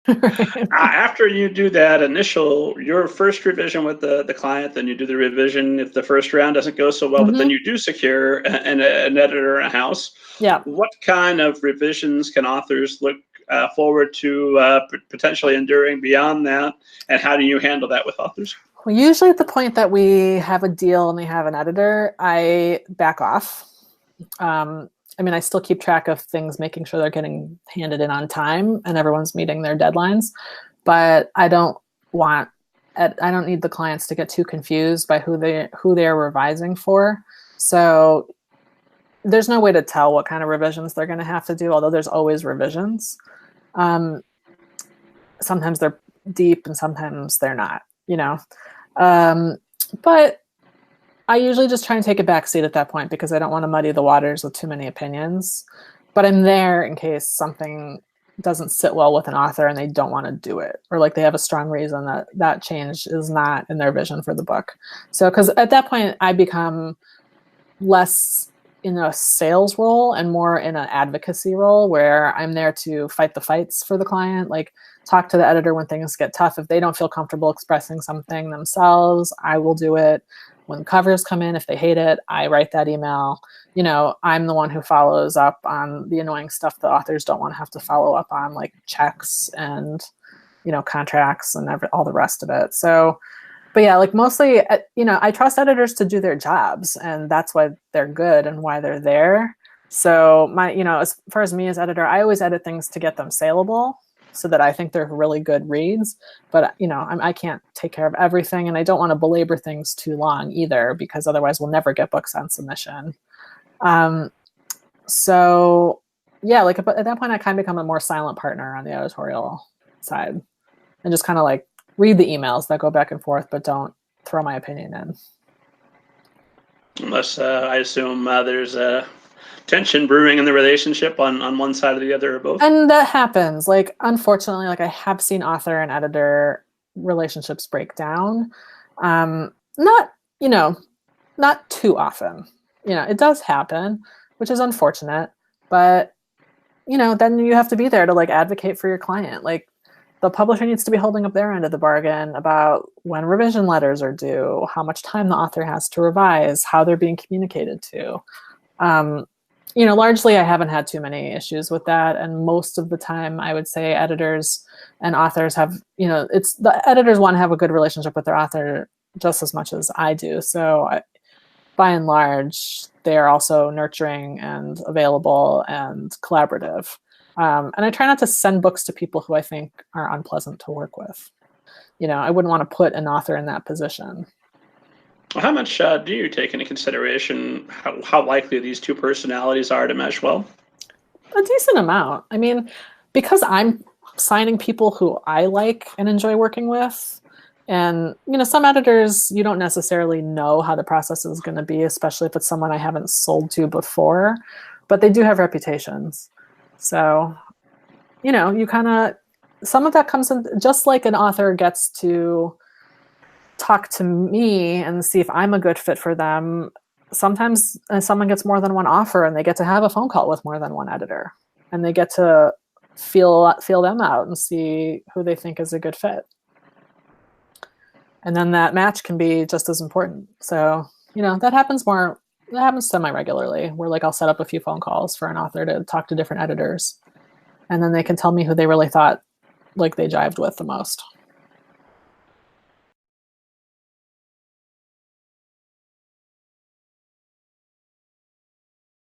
Right. After you do that your first revision with the client, then you do the revision if the first round doesn't go so well, but then Hmm. you do secure an editor in house. Yeah. What kind of revisions can authors look forward to potentially enduring beyond that? And how do you handle that with authors? Well, usually at the point that we have a deal and they have an editor, I back off. I mean, I still keep track of things, making sure they're getting handed in on time and everyone's meeting their deadlines. But I don't need the clients to get too confused by who they're revising for. So there's no way to tell what kind of revisions they're going to have to do, although there's always revisions. Um, Sometimes they're deep and sometimes they're not, you know. Um, but I usually just try and take a backseat at that point because I don't want to muddy the waters with too many opinions. But I'm there in case something doesn't sit well with an author and they don't want to do it, or like they have a strong reason that that change is not in their vision for the book. So, because at that point I become less in a sales role and more in an advocacy role where I'm there to fight the fights for the client, like talk to the editor when things get tough. If they don't feel comfortable expressing something themselves, I will do it. When covers come in, if they hate it, I write that email. You know, I'm the one who follows up on the annoying stuff the authors don't want to have to follow up on, like checks and, you know, contracts and all the rest of it. So, but yeah, like mostly, you know, I trust editors to do their jobs, and that's why they're good and why they're there. So you know, as far as me as editor, I always edit things to get them saleable so that I think they're really good reads. But, you know, I can't take care of everything, and I don't want to belabor things too long either, because otherwise we'll never get books on submission. So yeah, like at that point I kind of become a more silent partner on the editorial side and just kind of like read the emails that go back and forth, but don't throw my opinion in. Unless I assume there's a tension brewing in the relationship on one side or the other or both. And that happens. Like, unfortunately, like I have seen author and editor relationships break down. Not, you know, not too often. You know, it does happen, which is unfortunate, but you know, then you have to be there to like advocate for your client. Like, the publisher needs to be holding up their end of the bargain about when revision letters are due, how much time the author has to revise, how they're being communicated to. You know, largely I haven't had too many issues with that. And most of the time I would say editors and authors have, you know, it's the editors want to have a good relationship with their author just as much as I do. So by and large, they are also nurturing and available and collaborative. And I try not to send books to people who I think are unpleasant to work with. You know, I wouldn't want to put an author in that position. How much do you take into consideration how likely these two personalities are to mesh well? A decent amount. I mean, because I'm signing people who I like and enjoy working with. And, you know, some editors, you don't necessarily know how the process is going to be, especially if it's someone I haven't sold to before, but they do have reputations. So, you know, you kind of, some of that comes in, just like an author gets to talk to me and see if I'm a good fit for them. Sometimes someone gets more than one offer and they get to have a phone call with more than one editor, and they get to feel them out and see who they think is a good fit. And then that match can be just as important. So, you know, that happens semi-regularly, where like I'll set up a few phone calls for an author to talk to different editors, and then they can tell me who they really thought like they jived with the most.